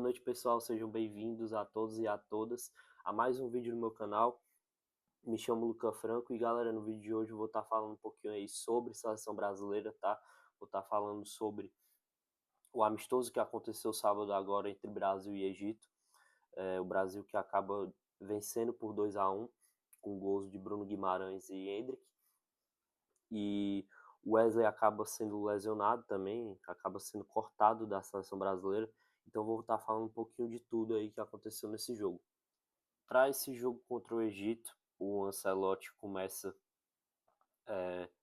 noite, pessoal, sejam bem-vindos a todos e a todas a mais um vídeo no meu canal. Me chamo Luca Franco e, galera, no vídeo de hoje eu vou estar falando um pouquinho aí sobre seleção brasileira, tá? Vou estar falando sobre o amistoso que aconteceu sábado agora entre Brasil e Egito. O Brasil que acaba vencendo por 2-1 com gols de Bruno Guimarães e Endrick. E o Wesley acaba sendo lesionado também, acaba sendo cortado da seleção brasileira. Então vou estar falando um pouquinho de tudo aí que aconteceu nesse jogo. Para esse jogo contra o Egito, o Ancelotti começa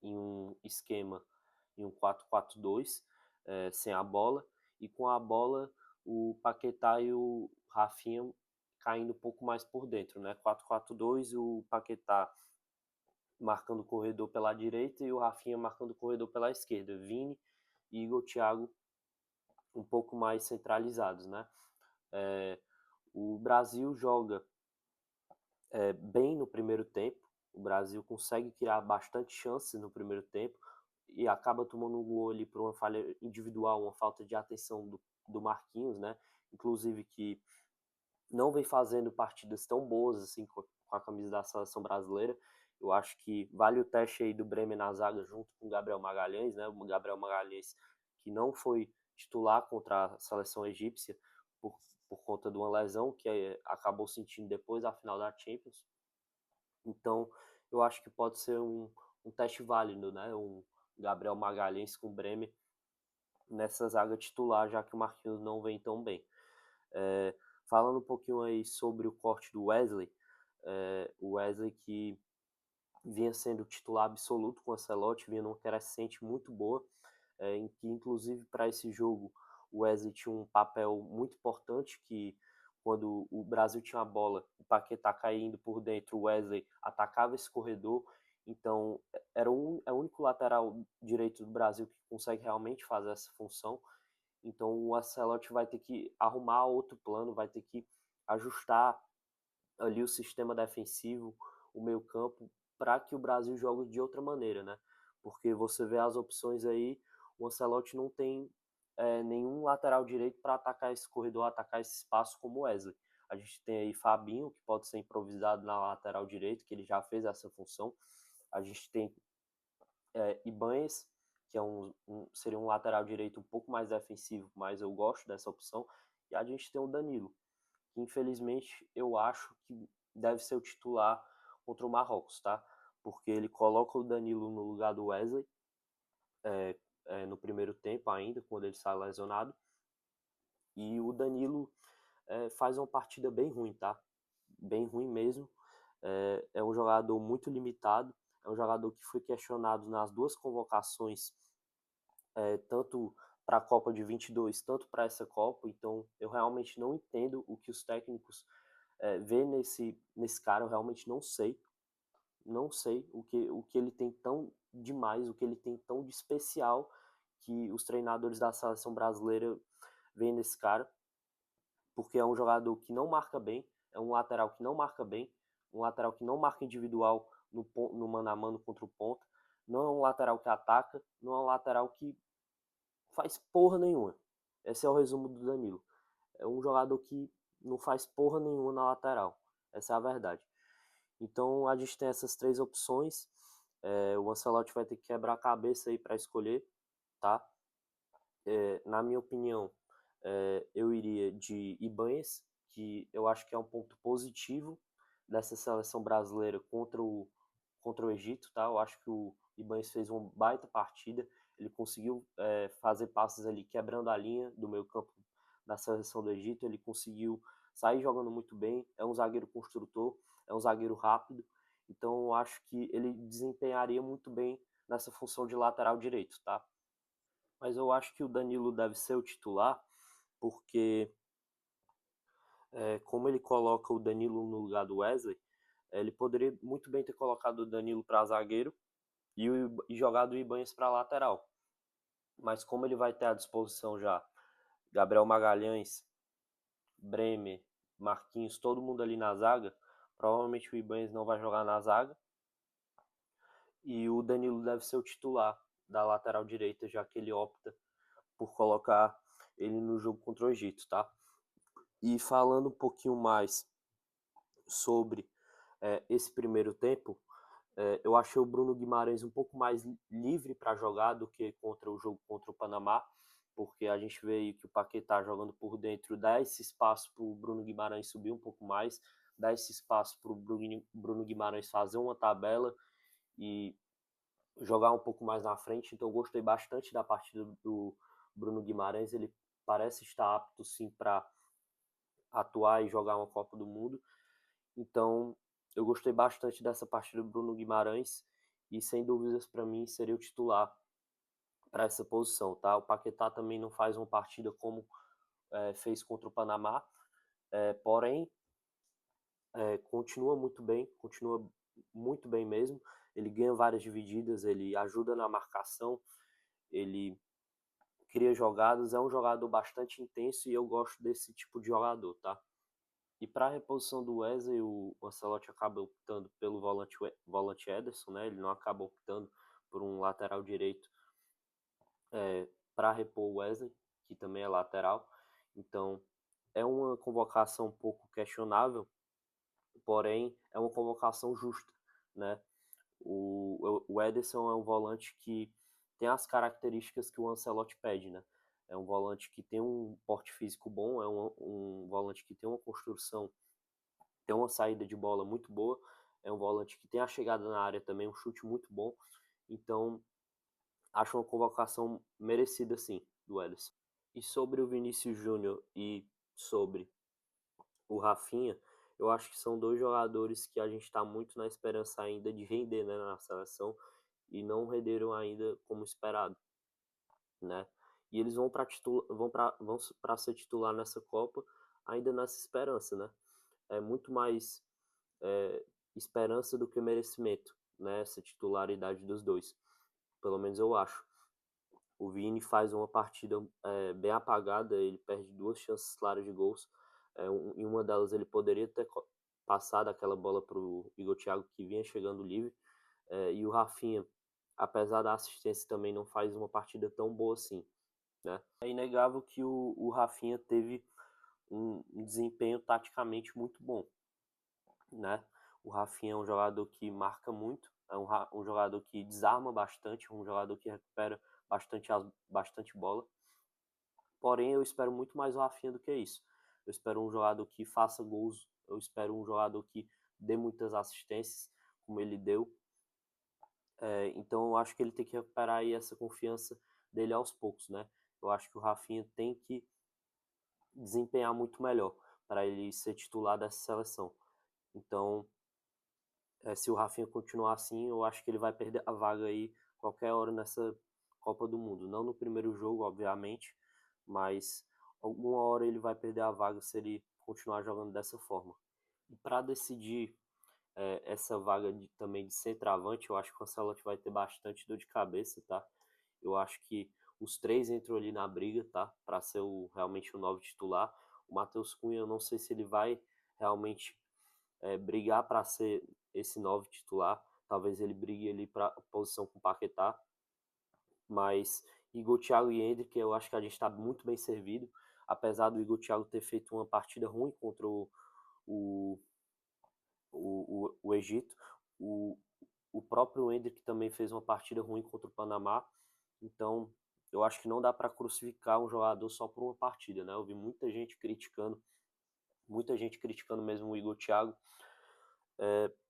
em um esquema, em um 4-4-2, sem a bola, e com a bola o Paquetá e o Rafinha caindo um pouco mais por dentro, né? 4-4-2, o Paquetá marcando o corredor pela direita e o Rafinha marcando o corredor pela esquerda. Vini, Igor, Thiago um pouco mais centralizados, né? O Brasil joga bem no primeiro tempo. O Brasil consegue criar bastante chances no primeiro tempo e acaba tomando um gol ali por uma falha individual, uma falta de atenção do Marquinhos, né? Inclusive que não vem fazendo partidas tão boas assim com a camisa da seleção brasileira. Eu acho que vale o teste aí do Bremer na zaga junto com o Gabriel Magalhães, né? O Gabriel Magalhães que não foi titular contra a seleção egípcia por conta de uma lesão que acabou sentindo depois da final da Champions. Então, eu acho que pode ser um teste válido, né? Um Gabriel Magalhães com o Bremer nessa zaga titular, já que o Marquinhos não vem tão bem. Falando um pouquinho aí sobre o corte do Wesley, o Wesley que vinha sendo titular absoluto com o Ancelotti, vinha numa crescente muito boa, em que inclusive para esse jogo o Wesley tinha um papel muito importante, que quando o Brasil tinha a bola, o Paquetá caindo por dentro, o Wesley atacava esse corredor, então é o único lateral direito do Brasil que consegue realmente fazer essa função. Então o Ancelotti vai ter que arrumar outro plano, vai ter que ajustar ali o sistema defensivo, o meio-campo, para que o Brasil jogue de outra maneira, né? Porque você vê as opções aí, o Ancelotti não tem nenhum lateral direito para atacar esse corredor, atacar esse espaço como o Wesley. A gente tem aí Fabinho, que pode ser improvisado na lateral direito, que ele já fez essa função. A gente tem Ibáñez, que seria um lateral direito um pouco mais defensivo, mas eu gosto dessa opção. E a gente tem o Danilo, que infelizmente eu acho que deve ser o titular contra o Marrocos, tá? Porque ele coloca o Danilo no lugar do Wesley no primeiro tempo ainda, quando ele sai lesionado. E o Danilo faz uma partida bem ruim, tá? Bem ruim mesmo. É um jogador muito limitado, é um jogador que foi questionado nas duas convocações, tanto para a Copa de 22, tanto para essa Copa. Então eu realmente não entendo o que os técnicos vê nesse cara. Eu realmente não sei o que ele tem tão demais, o que ele tem tão de especial que os treinadores da seleção brasileira veem nesse cara, porque é um jogador que não marca bem, é um lateral que não marca bem, um lateral que não marca individual no mano a mano contra o ponta, não é um lateral que ataca, não é um lateral que faz porra nenhuma. Esse é o resumo do Danilo. É um jogador que não faz porra nenhuma na lateral. Essa é a verdade. Então a gente tem essas três opções. O Ancelotti vai ter que quebrar a cabeça aí para escolher, tá? Na minha opinião, eu iria de Ibáñez, que eu acho que é um ponto positivo dessa seleção brasileira contra o Egito, tá? Eu acho que o Ibáñez fez uma baita partida. Ele conseguiu fazer passes ali quebrando a linha do meio campo da seleção do Egito. Ele conseguiu sair jogando muito bem. É um zagueiro construtor, é um zagueiro rápido. Então eu acho que ele desempenharia muito bem nessa função de lateral direito, tá? Mas eu acho que o Danilo deve ser o titular, porque como ele coloca o Danilo no lugar do Wesley, ele poderia muito bem ter colocado o Danilo para zagueiro e jogado o Ibáñez para lateral. Mas como ele vai ter à disposição já Gabriel Magalhães, Bremer, Marquinhos, todo mundo ali na zaga, provavelmente o Ibáñez não vai jogar na zaga. E o Danilo deve ser o titular da lateral direita, já que ele opta por colocar ele no jogo contra o Egito, tá? E falando um pouquinho mais sobre esse primeiro tempo, eu achei o Bruno Guimarães um pouco mais livre para jogar do que contra o jogo contra o Panamá, porque a gente vê aí que o Paquetá jogando por dentro dá esse espaço para o Bruno Guimarães subir um pouco mais, dá esse espaço para o Bruno Guimarães fazer uma tabela e jogar um pouco mais na frente. Então eu gostei bastante da partida do Bruno Guimarães, ele parece estar apto sim para atuar e jogar uma Copa do Mundo. Então, eu gostei bastante dessa partida do Bruno Guimarães e, sem dúvidas, para mim, seria o titular para essa posição, tá? O Paquetá também não faz uma partida como fez contra o Panamá, porém, continua muito bem mesmo. Ele ganha várias divididas, ele ajuda na marcação, ele cria jogadas, é um jogador bastante intenso e eu gosto desse tipo de jogador, tá? E para a reposição do Wesley, o Ancelotti acaba optando pelo volante Ederson, né? Ele não acaba optando por um lateral direito para repor o Wesley, que também é lateral. Então, é uma convocação um pouco questionável, porém é uma convocação justa, né? O Ederson é um volante que tem as características que o Ancelotti pede, né? É um volante que tem um porte físico bom, é um volante que tem uma construção, tem uma saída de bola muito boa, é um volante que tem a chegada na área também, um chute muito bom. Então, acho uma convocação merecida, sim, do Ederson. E sobre o Vinícius Júnior e sobre o Rafinha, eu acho que são dois jogadores que a gente está muito na esperança ainda de render, né, na seleção e não renderam ainda como esperado, né? E eles vão para ser titular nessa Copa ainda nessa esperança, né? É muito mais é, esperança do que merecimento, né? Essa titularidade dos dois, pelo menos eu acho. O Vini faz uma partida bem apagada, ele perde duas chances claras de gols. Em uma delas ele poderia ter passado aquela bola para o Igor Thiago, que vinha chegando livre. E o Rafinha, apesar da assistência, também não faz uma partida tão boa assim, né? É inegável que o Rafinha teve um desempenho taticamente muito bom, né? O Rafinha é um jogador que marca muito, é um jogador que desarma bastante, um jogador que recupera bastante bola. Porém, eu espero muito mais o Rafinha do que isso. Eu espero um jogador que faça gols, eu espero um jogador que dê muitas assistências, como ele deu. Então, eu acho que ele tem que recuperar aí essa confiança dele aos poucos, né? Eu acho que o Rafinha tem que desempenhar muito melhor para ele ser titular dessa seleção. Então, se o Rafinha continuar assim, eu acho que ele vai perder a vaga aí qualquer hora nessa Copa do Mundo. Não no primeiro jogo, obviamente, mas alguma hora ele vai perder a vaga se ele continuar jogando dessa forma. E para decidir essa vaga também de centroavante, eu acho que o Ancelotti vai ter bastante dor de cabeça, tá? Eu acho que os três entram ali na briga, tá? Para ser realmente o novo titular. O Matheus Cunha, eu não sei se ele vai realmente brigar para ser esse novo titular. Talvez ele brigue ali para a posição com o Paquetá. Mas Igor, Thiago e Endrick, eu acho que a gente está muito bem servido. Apesar do Igor Thiago ter feito uma partida ruim contra o, o Egito, o, o próprio Endrick também fez uma partida ruim contra o Panamá. Então, eu acho que não dá para crucificar um jogador só por uma partida, né? Eu vi muita gente criticando mesmo o Igor Thiago,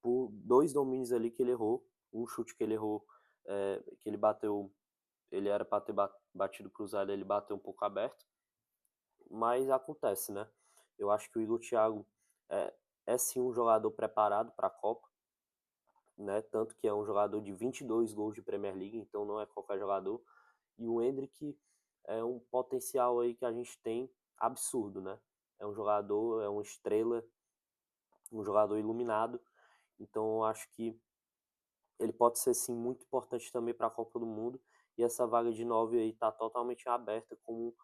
por dois domínios ali que ele errou, um chute que ele errou, que ele bateu, ele era para ter batido cruzado, ele bateu um pouco aberto, mas acontece, né? Eu acho que o Igor Thiago é sim um jogador preparado para a Copa, né? Tanto que é um jogador de 22 gols de Premier League, então não é qualquer jogador. E o Endrick é um potencial aí que a gente tem absurdo, né? É um jogador, é uma estrela, um jogador iluminado. Então eu acho que ele pode ser sim muito importante também para a Copa do Mundo. E essa vaga de 9 aí está totalmente aberta com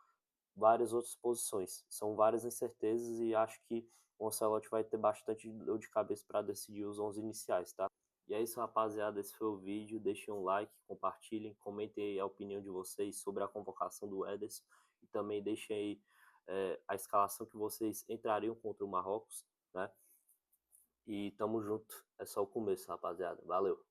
várias outras posições. São várias incertezas e acho que o Ancelotti vai ter bastante dor de cabeça para decidir os 11 iniciais, tá? E é isso, rapaziada. Esse foi o vídeo. Deixem um like, compartilhem, comentem aí a opinião de vocês sobre a convocação do Ederson. E também deixem aí a escalação que vocês entrariam contra o Marrocos, né? E tamo junto. É só o começo, rapaziada. Valeu.